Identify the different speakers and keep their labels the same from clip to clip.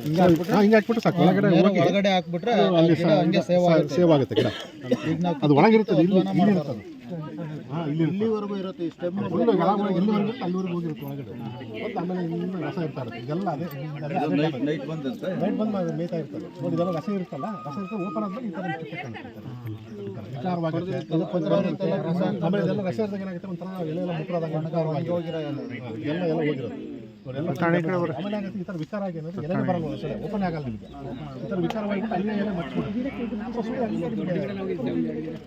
Speaker 1: ಹಿಂಗೆ ಹಾಕ್ಬಿಟ್ಟು ಸಾಕು.
Speaker 2: ಒಳಗಡೆ ಹಾಕ್ಬಿಟ್ರೆ ಹಂಗೆ
Speaker 1: ಸೇವ್ ಆಗುತ್ತೆ ಗಿಡ. ಅದು ಒಳಗಿರ್ತದೆ,
Speaker 2: ಇಲ್ಲಿವರೆಗೂ ಇರುತ್ತೆ. ಈ ಸ್ಟೆಮ್
Speaker 1: ಎಲ್ಲಿವರೆಗೂ ಅಲ್ಲಿವರೆಗೂ ಹೋಗಿರುತ್ತೆ ಒಳಗಡೆ. ಮತ್ತು ಆಮೇಲೆ ಇಲ್ಲಿಂದ ರಸ ಇರ್ತಾ ಇರುತ್ತೆ. ಇದೆಲ್ಲ ಅದೇ ನೈಟ್ ಬಂದು ಮೇಯ್ತಾ ಇರ್ತದೆ ನೋಡಿ. ಇದೆಲ್ಲ ರಸ ಇರುತ್ತಲ್ಲ, ರಸ ಇರ್ತದೆ. ಓಪನ್ ಆದ್ಮೇಲೆ ಈ ಥರ ವಿಚಾರವಾಗುತ್ತೆ. ಆಮೇಲೆ ಇದೆಲ್ಲ ರಸ ಇರ್ದಾಗ ಏನಾಗುತ್ತೆ, ಒಂಥರ ಎಲೆಲ್ಲ ಮುಟ್ಟೋದಾಗ ಹೋಗಿರೋ ಎಲ್ಲ ಹೋಗಿರೋದು. ಆಮೇಲೆ ಆಗುತ್ತೆ ಈ ಥರ ವಿಚಾರ ಆಗಿ ಏನಂದ್ರೆ ಎಲೆ ಬರಲ್ಲ, ಅಷ್ಟೇ ಓಪನ್ ಆಗಲ್ಲ ನಿಮಗೆ. ಈ ಥರ ವಿಚಾರವಾಗಿ ಅಲ್ಲೇ ಎಲೆ ಮಚ್ಚಿಬಿಟ್ಟು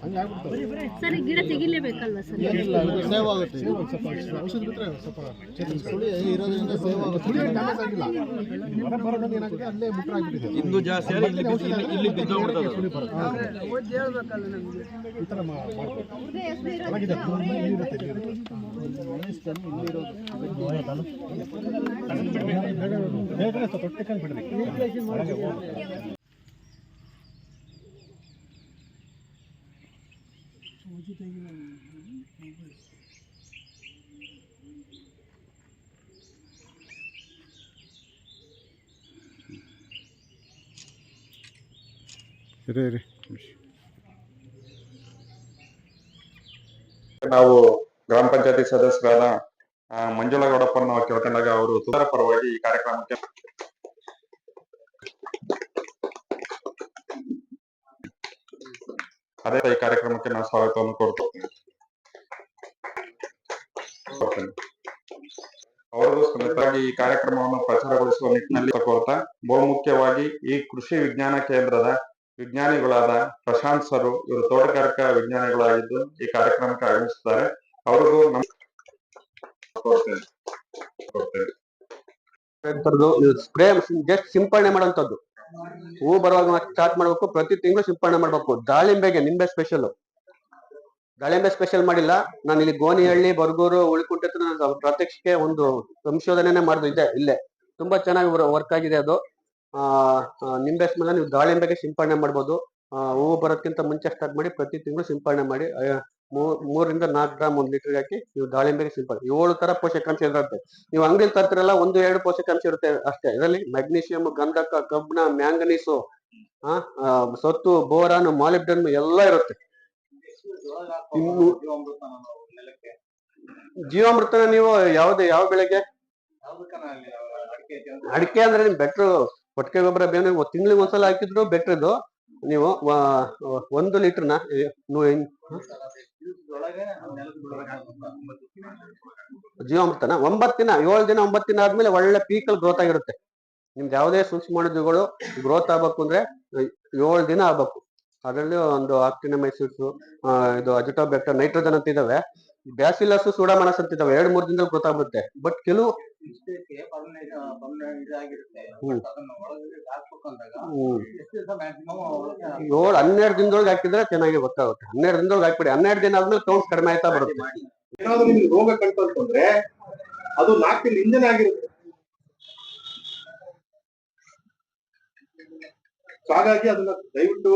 Speaker 1: ಹಂಗೆ ಆಗ್ಬಿಡ್ತದೆ.
Speaker 3: ಸರ್ ಗಿಡ ತೆಗಿಲೇಬೇಕಲ್ವಾ ಸರ್?
Speaker 2: ಸೇವ್ ಆಗುತ್ತೆ.
Speaker 1: ಸ್ವಲ್ಪ ಔಷಧಿ ಬಿಟ್ಟರೆ ಸ್ವಲ್ಪ
Speaker 2: ಸುಳಿ ಇರೋದ್ರಿಂದ ಸೇವ್ ಆಗುತ್ತೆ.
Speaker 1: ಸುಳಿ ಡ್ಯಾಮೇಜ್ ಆಗಿಲ್ಲ. ಹೊರ ಬರೋದ್ರಲ್ಲಿ ಏನಾಗಿದೆ, ಅಲ್ಲೇ ಮುಟ್ಟ ಆಗಿಬಿಟ್ಟಿದೆ.
Speaker 4: ಇಂದು ಜಾಸ್ತಿ ಇಲ್ಲಿ ಬಿದ್ದೋಗ್ಬಿಡ್ತದೆ.
Speaker 1: ಸುಳಿ ಬರುತ್ತೆ. ಈ ಥರ ಮಾಡ್ಬೇಕು. ಚೆನ್ನಾಗಿದೆ. ಬೇಗನೆ ತೊಟ್ಟೆಕೊಂಡು ಬಿಡ್ರಿ.
Speaker 5: ನಾವು ಗ್ರಾಮ ಪಂಚಾಯತಿ ಸದಸ್ಯರಾದ ಮಂಜುಳಾ ಗೌಡಪ್ಪನ ನಾವು ಕೇಳ್ಕೊಂಡಾಗ ಅವರು ಸುಧಾರ ಪರವಾಗಿ ಈ ಕಾರ್ಯಕ್ರಮಕ್ಕೆ ಈ ಕಾರ್ಯಕ್ರಮಕ್ಕೆ ನಾವು ಸ್ವಾಗತವನ್ನು ಕೊಡ್ತೇವೆ. ಅವರು ಸಮೇತವಾಗಿ ಈ ಕಾರ್ಯಕ್ರಮವನ್ನು ಪ್ರಚಾರಗೊಳಿಸುವ ನಿಟ್ಟಿನಲ್ಲಿ ಕೋರ್ತಾ ಬಹುಮುಖ್ಯವಾಗಿ ಈ ಕೃಷಿ ವಿಜ್ಞಾನ ಕೇಂದ್ರದ ವಿಜ್ಞಾನಿಗಳಾದ ಪ್ರಶಾಂತ್ ಸರ್, ಇವರು ತೋಟಗಾರಿಕಾ ವಿಜ್ಞಾನಿಗಳಾಗಿದ್ದು ಈ ಕಾರ್ಯಕ್ರಮಕ್ಕೆ ಆಗಮಿಸುತ್ತಾರೆ. ಅವ್ರಿಗೂ
Speaker 6: ಸ್ಪ್ರೇ ಜಸ್ಟ್ ಸಿಂಪಡಣೆ ಮಾಡುವಂತದ್ದು. ಹೂ ಬರುವಾಗ ಸ್ಟಾರ್ಟ್ ಮಾಡ್ಬೇಕು, ಪ್ರತಿ ತಿಂಗಳು ಸಿಂಪಡಣೆ ಮಾಡ್ಬೇಕು. ದಾಳಿಂಬೆಗೆ ನಿಂಬೆ ಸ್ಪೆಷಲ್, ದಾಳಿಂಬೆ ಸ್ಪೆಷಲ್ ಮಾಡಿಲ್ಲ. ನಾನು ಇಲ್ಲಿ ಗೋನಿಹಳ್ಳಿ, ಬರಗೂರು, ಉಳಿಕುಂಟೆ ಪ್ರಾತ್ಯಕ್ಷಿಕೆ ಒಂದು ಸಂಶೋಧನೆ ಮಾಡಿದ್ದು ಇದೆ ಇಲ್ಲೇ. ತುಂಬಾ ಚೆನ್ನಾಗಿ ವರ್ಕ್ ಆಗಿದೆ ಅದು. ನಿಂಬೆ ಸ್ಮೆಲ್ ನೀವು ದಾಳಿಂಬೆಗೆ ಸಿಂಪಡಣೆ ಮಾಡ್ಬೋದು. ಹೂವು ಬರೋದಕ್ಕಿಂತ ಮುಂಚೆ ಸ್ಟಾರ್ಟ್ ಮಾಡಿ ಪ್ರತಿ ತಿಂಗಳು ಸಿಂಪಡಣೆ ಮಾಡಿ 3 ರಿಂದ 4 ಗ್ರಾಮ್ 1 ಲೀಟರ್ ಹಾಕಿ ನೀವು ದಾಳಿಂಬೆಗೆ ಸಿಂಪಡಣೆ. 7 ತರ ಪೋಷಕಾಂಶ ಇರುತ್ತೆ. ನೀವು ಅಂಗಡಿಯಲ್ಲಿ ತರ್ತಿರಲ್ಲ 1-2 ಪೋಷಕಾಂಶ ಇರುತ್ತೆ ಅಷ್ಟೇ. ಇದರಲ್ಲಿ ಮೆಗ್ನೀಷಿಯಂ, ಗಂಧಕ, ಕಬ್ಬಿಣ, ಮ್ಯಾಂಗನೀಸು, ಸತ್ತು, ಬೋರಾನ್, ಮಾಲಿಬ್ಡನ್ ಎಲ್ಲ ಇರುತ್ತೆ. ಜೀವಾಮೃತನ ನೀವು ಯಾವ ಬೆಳೆಗೆ? ಅಡಿಕೆ ಅಂದ್ರೆ ನಿಮ್ ಬೆಟ್ರು ಕೊಟ್ಟಿಗೆ ಗೊಬ್ಬರ ಬೇರೆ ತಿಂಗಳಿಗೆ ಒಂದ್ಸಲ ಹಾಕಿದ್ರು ಬೆಟ್ರ್. ಇದು ನೀವು 1 ಲೀಟರ್ನ ಜೀವಾಮೃತನ 9 ದಿನ 7 ದಿನ 9 ದಿನ ಆದ್ಮೇಲೆ ಒಳ್ಳೆ ಪೀಕಲ್ ಗ್ರೋತ್ ಆಗಿರುತ್ತೆ. ನಿಮ್ದು ಯಾವುದೇ ಸೂಕ್ಷ್ಮಾಣುಜೀವಿಗಳು ಗ್ರೋತ್ ಆಗ್ಬೇಕು ಅಂದ್ರೆ 7 ದಿನ ಆಗ್ಬೇಕು. ಅದರಲ್ಲಿ ಒಂದು ಆಕ್ಟಿನಮೈಸಿಸ್, ಇದು ಅಜಿಟೋಬ್ಯಾಕ್ಟರ್, ನೈಟ್ರೋಜನ್ ಅಂತ ಇದಾವೆ. ಬ್ಯಾಸಿಲಸ್, ಸೂಡಾಮನಸ್ ಅಂತ ಇದಾವೆ. 2-3 ದಿನದಲ್ಲಿ ಗೊತ್ತಾಗುತ್ತೆ. ಬಟ್ ಕೆಲವು 12 ದಿನದೊಳಗೆ ಹಾಕಿದ್ರೆ ಚೆನ್ನಾಗಿ ಗೊತ್ತಾಗುತ್ತೆ. 12 ದಿನದೊಳಗೆ ಹಾಕ್ಬಿಡಿ. 12 ದಿನ ಆದ್ಮೇಲೆ ಕೌಂಟ್ ಕಡಿಮೆ ಆಯ್ತಾ ಬರುತ್ತೆ.
Speaker 1: ಏನಾದ್ರು ನಿಮ್ಗೆ ರೋಗ ಕಂಡ್ಕೊಂಡ್ರೆ ಅದು 4 ತಿಂಗಳ ಹಿಂದೆನೇ ಆಗಿರುತ್ತೆ. ಹಾಗಾಗಿ ಅದನ್ನ ದಯವಿಟ್ಟು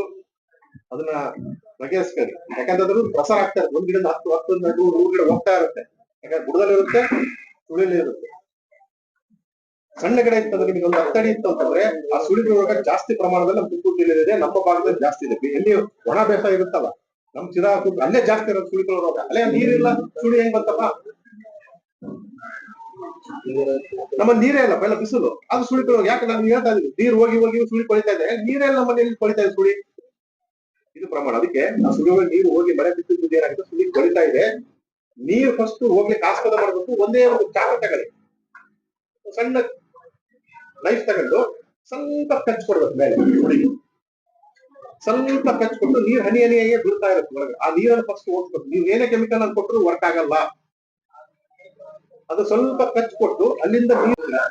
Speaker 1: ಅದನ್ನ ಬಗೆಹರಿಸ್ಕೊಳ್ಳಿ. ಯಾಕಂದ್ರೆ ಪ್ರಸಾರ ಆಗ್ತಾ ಇರುತ್ತೆ. 1 ಗಿಡದ 10 100 ಗಿಡ ಹೋಗ್ತಾ ಇರುತ್ತೆ. ಯಾಕಂದ್ರೆ ಬುಡದಲ್ಲಿ ಇರುತ್ತೆ, ಸುಳಿಲಿ ಇರುತ್ತೆ. ಸಣ್ಣ ಗಿಡ ಇತ್ತಂದ್ರೆ ನಿಮಗೆ ಒಂದು 10 ಅಡಿ ಇತ್ತು ಅಂತಂದ್ರೆ ಆ ಸುಳಿ ರೋಗ ಜಾಸ್ತಿ ಪ್ರಮಾಣದಲ್ಲಿ ನಮ್ಮ ತುಮಕೂರು ಜಿಲ್ಲೆಯಲ್ಲಿ ನಮ್ಮ ಭಾಗದಲ್ಲಿ ಜಾಸ್ತಿ ಇದೆ. ಎಲ್ಲಿ ಒಣ ಬೇಸಾಯ ಇರುತ್ತಲ್ಲ, ನಮ್ ಅಲ್ಲೇ ಜಾಸ್ತಿ ಇರೋದು ಸುಳಿಗಳ ರೋಗ. ಅಲ್ಲೇ ನೀರಿಲ್ಲ, ಸುಳಿ ಹೆಂಗ್ ಬಂತಪ್ಪ? ನಮ್ಮ ನೀರೇ ಇಲ್ಲ, ಬೆಲ್ಲ ಬಿಸಿಲು, ಅದು ಸುಳಿಗಳ ರೋಗ. ಯಾಕೆ ನಾನು ಹೇಳ್ತಾ ಇದ್ದೀವಿ, ನೀರು ಹೋಗಿ ಸುಳಿ ಕೊಳಿತಾ ಇದೆ. ನೀರೇ ಇಲ್ಲ, ನಮ್ಮ ಮನೆಯಲ್ಲಿ ಕೊಳಿತಾ ಇದೆ ಸುಳಿ. ಇದು ಪ್ರಮಾಣ. ಅದಕ್ಕೆ ಆ ಸುಳಿಗಳು ನೀರು ಹೋಗಿ ಮಳೆ ಬಿದ್ದು ಏನಾಗಿದೆ, ಸುಳಿ ಕೊಳಿತಾ ಇದೆ. ನೀರು ಫಸ್ಟ್ ಹೋಗ್ಲಿಕ್ಕೆ ಆಸ್ಪದ ಮಾಡಬೇಕು. ಒಂದೇ ಒಂದು ಚಾಕ ತಗೊಳ್ಳಿ, ಸಣ್ಣ ನೈಫ್ ತಗೊಂಡು ಸ್ವಲ್ಪ ಕಚ್ ಕೊಡ್ಬೇಕು ಮೇಲೆ ಸುಳಿಗೆ. ಸ್ವಲ್ಪ ಕಚ್ ಕೊಟ್ಟು ನೀರು ಹನಿ ಹನಿಯಾಗಿ ಬೀಳ್ತಾ ಇರುತ್ತೆ ಒಳಗೆ. ಆ ನೀರನ್ನು ಫಸ್ಟ್ ಓಡಿಸ್ಬೇಕು. ನೀವು ಏನೇ ಕೆಮಿಕಲ್ ಅನ್ನು ಕೊಟ್ಟರು ವರ್ಕ್ ಆಗಲ್ಲ. ಅದು ಸ್ವಲ್ಪ ಕಚ್ ಕೊಟ್ಟು ಅಲ್ಲಿಂದ ನೀರು.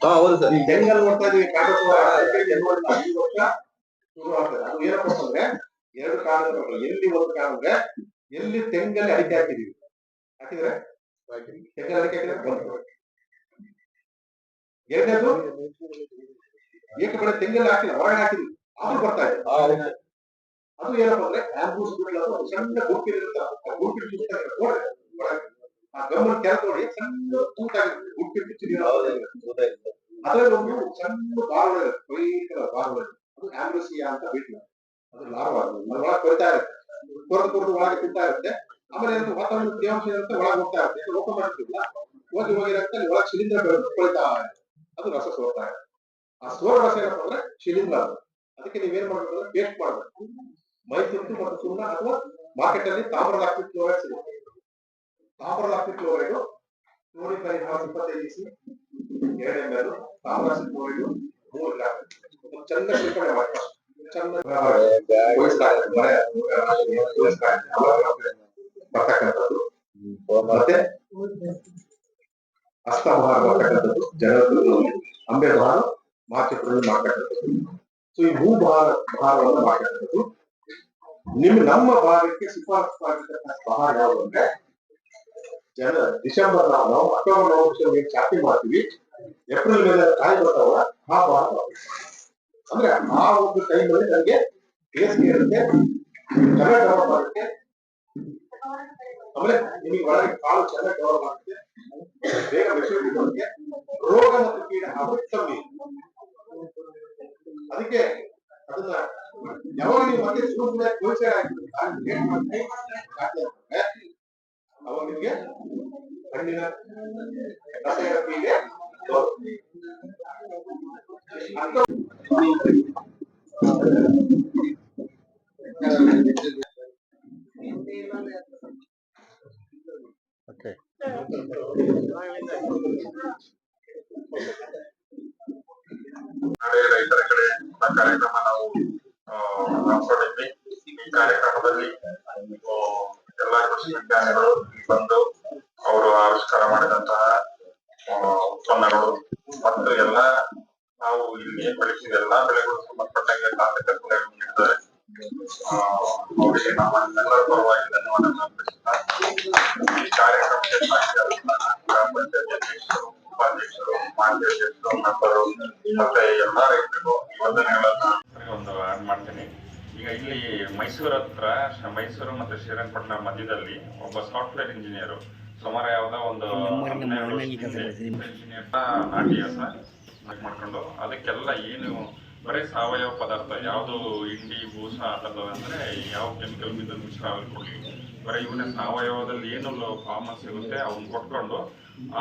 Speaker 1: ಹೌದು ಸರ್, ಈ ಜಂಗಲ್ ನೋಡ್ತಾ ಇದೀವಿ. ಅದು ಏನಪ್ಪ ಅಂದ್ರೆ 2 ಕಾರಣಗಳು. ಎಲ್ಲಿ ಒಂದು ಕಾರಣ ಅಂದ್ರೆ ಎಲ್ಲಿ ತೆಂಗಲ್ಲಿ ಅಡಿಕೆ ಹಾಕಿದೀವಿ, ಹಾಕಿದ್ರೆ ತೆಂಗಲ್ಲಿ ಅಡಿಕೆ ಹಾಕಿದ್ರೆ. ಎರಡನೇದು ಏಕಬೆಳೆ ತೆಂಗಲ್ಲಿ ಹಾಕಿಲ್ಲ, ಹೊರಗಡೆ ಹಾಕಿದ್ವಿ, ಅದು ಬರ್ತಾ ಇದೆ. ಅದು ಏನಪ್ಪ ಅಂದ್ರೆ ಸಣ್ಣ ಗುಡ್ಪಿಟ್ಟು ಆ ಗಮನ ಕೆಲ ನೋಡಿ ಸಣ್ಣ ಊಟ ಗುಡ್ಪಿಟ್ಟು ಅದರಲ್ಲಿ ಒಂದು ಸಣ್ಣ ಬಾರ್ಗಳು ಇರುತ್ತೆ, ಭಯಂಕರ ಬಾರ್ಗಳು. ಅದು ಆಂಬ್ರೋಸಿಯಾ ಅಂತ ಬಿಟ್ಲು. ಅದು ಲಾರ್ವಾ, ಒಳಗೆ ಕೊಡ್ತಾ ಇರುತ್ತೆ, ಕೊರೆದು ಒಳಗೆ ತಿಂತಾ ಇರುತ್ತೆ. ಆಮೇಲೆ ಏನಾದ್ರು ವಾತಾವರಣ ತೇವಾಂಶ ಇರುತ್ತೆ, ಒಳಗೆ ಹೋಗ್ತಾ ಇರುತ್ತೆ, ಓಪನ್ ಮಾಡ್ತಿಲ್ಲ, ಹೋಗಿರುತ್ತೆ, ಒಳಗೆ ಶಿಲೀಂಧ್ರ ಬೆಳೆದು ಕೊಳ್ತಾ ಇರುತ್ತೆ. ಅದು ರಸ ಸೋರ್ತಾ ಇರುತ್ತೆ. ಆ ಸೋರ ರಸ ಏನಪ್ಪ ಅಂದ್ರೆ ಶಿಲೀಂಧ್ರ. ಅದಕ್ಕೆ ನೀವೇನ್ ಮಾಡ್ಬೇಕು ಅಂದ್ರೆ ಪೇಸ್ಟ್ ಮಾಡ್ಬೇಕು. ಮೈ ತುತ್ತು ಮತ್ತು ಸುಣ್ಣ ಅಥವಾ ಮಾರ್ಕೆಟ್ ಅಲ್ಲಿ ತಾಮ್ರದ ಆಕ್ಸಿಡ್ ಕ್ಲೋರೈಡ್ ಸಿಗುತ್ತೆ. ತಾಮ್ರದ ಆಕ್ಸಿಡ್ ಕ್ಲೋರೈಡ್ ಕ್ಲೋರಿನ್ 25 EC 2 ml, ತಾಮ್ರ ಆಕ್ಸಿಡ್ ಕ್ಲೋರೈಡ್ 3 ಗ್ರಾಂ ಚೆನ್ನಾಗಿ ಸಿಂಪಡಣೆ ಮಾಡಿ. ಬರ್ತಕ್ಕಂಥದ್ದು ಮತ್ತೆ ಅಸ್ತಮಹಾರ ಬರ್ತಕ್ಕಂಥದ್ದು, ಜನರು ಅಂಬೆ ಭಾರ ಮಾರ್ಕೆಟ್ನಲ್ಲಿ ಮಾಡ್ತಕ್ಕಂಥದ್ದು. ಸೊ ಈ ಭಾರವನ್ನು ಮಾಡ್ತಕ್ಕಂಥದ್ದು ನಮ್ಮ ಭಾಗಕ್ಕೆ ಶಿಫಾರಸು ಮಾಡಿರ್ತಕ್ಕಂಥ ಆಹಾರ ಯಾವುದು ಅಂದ್ರೆ ಡಿಸೆಂಬರ್ ನಾವು ಅಕ್ಟೋಬರ್ ನವೆಂಬರ್ ಚಾಪಿ ಮಾಡ್ತೀವಿ, ಏಪ್ರಿಲ್ ಮೇಲೆ ಕಾಯಿ ಬರ್ತಾವ, ಆ ಭಾರ ಅಂದ್ರೆ ಆ ಒಂದು ಟೈಮಲ್ಲಿ ನನಗೆ ಬೇಸಿಗೆ ಇರುತ್ತೆ, ಚೆನ್ನಾಗಿ ಡೆವಲಪ್ ಆಗುತ್ತೆ. ಆಮೇಲೆ ನಿಮಗೆ ಒಳಗೆ ಕಾಳು ಚೆನ್ನಾಗಿ ಡೆವಲಪ್ ಆಗುತ್ತೆ, ಬೇಗ ಮೆಚುರಿಟಿ ಬರುತ್ತೆ, ರೋಗ ಮತ್ತು ಕೀಟ ಆಗೋದು ಕಮ್ಮಿ. ಅದಕ್ಕೆ ಅದನ್ನ ಯಾವಾಗ ನೀವು ಮತ್ತೆ ಸುಮ್ಮನೆ ಅವಾಗ ನಿಮ್ಗೆ ಹಣ್ಣಿನ ರಸಾಯನ ಕೀಟೆ
Speaker 6: ಓಕೆ.
Speaker 5: ರೈತರ ಕಡೆ ಕಾರ್ಯಕ್ರಮ ನಾವು ಹಮ್ಮಿಕೊಂಡಿದ್ವಿ. ಈ ಕಾರ್ಯಕ್ರಮದಲ್ಲಿ ಎಲ್ಲಾ ಕೃಷಿ ವಿಜ್ಞಾನಿಗಳು ಬಂದು ಅವರು ಆವಿಷ್ಕಾರ ಮಾಡಿದಂತಹ ಉತ್ಪನ್ನಗಳು ಮತ್ತು ಎಲ್ಲಾ ನಾವು ಇಲ್ಲಿ ಬೆಳೆಸಿದ ಎಲ್ಲಾ ಬೆಳೆಗಳು ಸಂಬಂಧಪಟ್ಟಂಗೆ ತಾಂತ್ರಿಕ ನೀಡಿದ್ದಾರೆ. ಅವರಿಗೆ ನಮ್ಮೆಲ್ಲರ ಪರವಾಗಿ ಧನ್ಯವಾದಗಳನ್ನು ಅರ್ಪಿಸುತ್ತಾ ಈ ಕಾರ್ಯಕ್ರಮಕ್ಕೆ ಗ್ರಾಮ ಪಂಚಾಯತ್ ಅಧ್ಯಕ್ಷರು, ಉಪಾಧ್ಯಕ್ಷರು, ಮಾಜಿ ಅಧ್ಯಕ್ಷರು, ಮೆಂಬರು ಮತ್ತೆ ಎಲ್ಲಾ ರೈತರಿಗೂ ವಂದನೆಗಳನ್ನ ಒಂದು ಆಡ್ ಮಾಡ್ತೀನಿ. ಈಗ ಇಲ್ಲಿ ಮೈಸೂರು ಹತ್ರ, ಮೈಸೂರು ಮತ್ತು ಶ್ರೀರಂಗಪಟ್ಟಣ ಮಧ್ಯದಲ್ಲಿ ಒಬ್ಬ ಸಾಫ್ಟ್ವೇರ್ ಇಂಜಿನಿಯರ್ ಸುಮಾರು ಯಾವ್ದೋ ಒಂದು ಇಂಜಿನಿಯರ್ ನಾಟಿ ಮಾಡ್ಕೊಂಡು ಅದಕ್ಕೆಲ್ಲ ಏನು ಬರೀ ಸಾವಯವ ಪದಾರ್ಥ, ಯಾವುದು ಹಿಂಡಿ ಬೂಸ ಅದಲ್ಲ ಅಂದ್ರೆ ಯಾವ ಕೆಮಿಕಲ್ ಮಿಶ್ರ ಕೊಡ್ಲಿ, ಬರೀ ಇವನೇ ಸಾವಯವದಲ್ಲಿ ಏನು ಕಾಮನ್ ಸಿಗುತ್ತೆ ಅವ್ನು ಕೊಟ್ಕೊಂಡು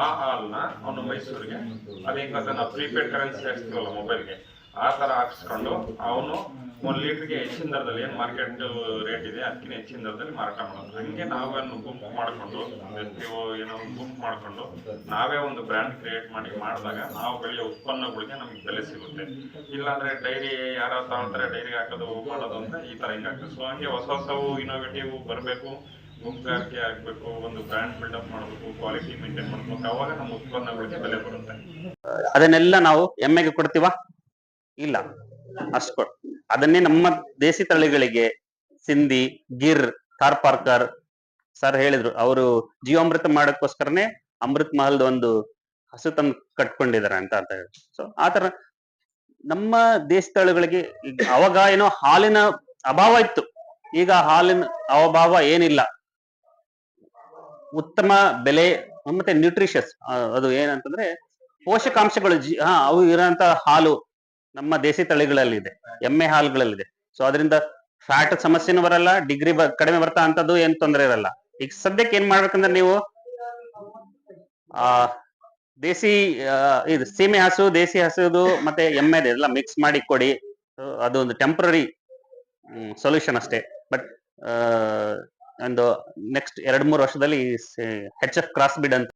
Speaker 5: ಆ ಹಾಲ್ನ ಅವನು ಮೈಸೂರಿಗೆ ಅದೀಗ ನಾವು ಪ್ರೀಪೇಡ್ ಕರೆನ್ಸಿ ಹಾಕ್ಸ್ತೀವಲ್ಲ ಮೊಬೈಲ್ಗೆ, ಆ ತರ ಹಾಕ್ಸ್ಕೊಂಡು ಅವನು 1 ಲೀಟರ್ಗೆ ಹೆಚ್ಚಿನ ದರದಲ್ಲಿ ಏನ್ ಮಾರ್ಕೆಟ್ ರೇಟ್ ಇದೆ ಅದಕ್ಕಿಂತ ಹೆಚ್ಚಿನ ದರದಲ್ಲಿ ಮಾರಾಟ ಮಾಡೋದು. ಹಂಗೆ ನಾವೇನು ಗುಂಪು ಮಾಡ್ಕೊಂಡು ಏನೋ ಗುಂಪು ಮಾಡ್ಕೊಂಡು ನಾವೇ ಒಂದು ಬ್ರ್ಯಾಂಡ್ ಕ್ರಿಯೇಟ್ ಮಾಡಿದಾಗ ನಾವು ಬೆಳೆಯೋ ಉತ್ಪನ್ನಗಳಿಗೆ ನಮ್ಗೆ ಬೆಲೆ ಸಿಗುತ್ತೆ. ಇಲ್ಲಾಂದ್ರೆ ಡೈರಿ ಯಾರ ತಗೊಂತಾರೆ, ಡೈರಿಗೆ ಹಾಕೋದು ಮಾಡೋದು ಅಂದ್ರೆ ಈ ತರ ಹಿಂಗಾಗ್ತದೆ. ಸೊ ಹಂಗೆ ಹೊಸವು ಇನೋವೇಟಿವ್ ಬರಬೇಕು, ಗುಂಪುಗಾರಿಕೆ ಆಗ್ಬೇಕು, ಒಂದು ಬ್ರ್ಯಾಂಡ್ ಬಿಲ್ಡಪ್ ಮಾಡಬೇಕು, ಕ್ವಾಲಿಟಿ ಮೇಂಟೈನ್ ಮಾಡ್ಬೇಕು, ಅವಾಗ ನಮ್ಮ ಉತ್ಪನ್ನಗಳಿಗೆ ಬೆಲೆ ಬರುತ್ತೆ.
Speaker 6: ಅದನ್ನೆಲ್ಲ ನಾವು ಎಮ್ಮೆಗೆ ಕೊಡ್ತೀವ? ಇಲ್ಲ, ಅಷ್ಟು ಅದನ್ನೇ ನಮ್ಮ ದೇಸಿ ತಳಿಗಳಿಗೆ ಸಿಂಧಿ, ಗಿರ್, ಥಾರ್ಪಾರ್ಕರ್ ಸರ್ ಹೇಳಿದ್ರು, ಅವರು ಜೀವಾಮೃತ ಮಾಡಕ್ಕೋಸ್ಕರನೇ ಅಮೃತ್ ಮಹಲ್ದ ಒಂದು ಹಸು ತಂದು ಕಟ್ಕೊಂಡಿದ್ದಾರೆ ಅಂತ ಹೇಳಿದ್ರು. ಸೊ ಆತರ ನಮ್ಮ ದೇಸಿ ತಳಿಗಳಿಗೆ ಅವಾಗ ಏನೋ ಹಾಲಿನ ಅಭಾವ ಇತ್ತು, ಈಗ ಹಾಲಿನ ಅಭಾವ ಏನಿಲ್ಲ. ಉತ್ತಮ ಬೆಲೆ ಮತ್ತೆ ನ್ಯೂಟ್ರಿಷಸ್, ಅದು ಏನಂತಂದ್ರೆ ಪೋಷಕಾಂಶಗಳು ಅವು ಇರೋಂತ ಹಾಲು ನಮ್ಮ ದೇಸಿ ತಳಿಗಳಲ್ಲಿದೆ, ಎಮ್ಮೆ ಹಾಲುಗಳಲ್ಲಿದೆ. ಸೊ ಅದರಿಂದ ಫ್ಯಾಟ್ ಸಮಸ್ಯೆನೂ ಬರಲ್ಲ, ಡಿಗ್ರಿ ಕಡಿಮೆ ಬರ್ತಾ ಅಂತದ್ದು ಏನ್ ತೊಂದರೆ ಇರಲ್ಲ. ಈಗ ಸದ್ಯಕ್ಕೆ ಏನ್ ಮಾಡ್ಬೇಕಂದ್ರೆ ನೀವು ದೇಸಿ ಇದು ಸೀಮೆ ಹಸು, ದೇಸಿ ಹಸುದು ಮತ್ತೆ ಎಮ್ಮೆದು ಎಲ್ಲ ಮಿಕ್ಸ್ ಮಾಡಿ ಕೊಡಿ. ಅದು ಒಂದು ಟೆಂಪ್ರರಿ ಸೊಲ್ಯೂಷನ್ ಅಷ್ಟೇ. ಬಟ್ ಒಂದು ನೆಕ್ಸ್ಟ್ 2-3 ವರ್ಷದಲ್ಲಿ HF ಕ್ರಾಸ್ ಬಿಡ್ ಅಂತ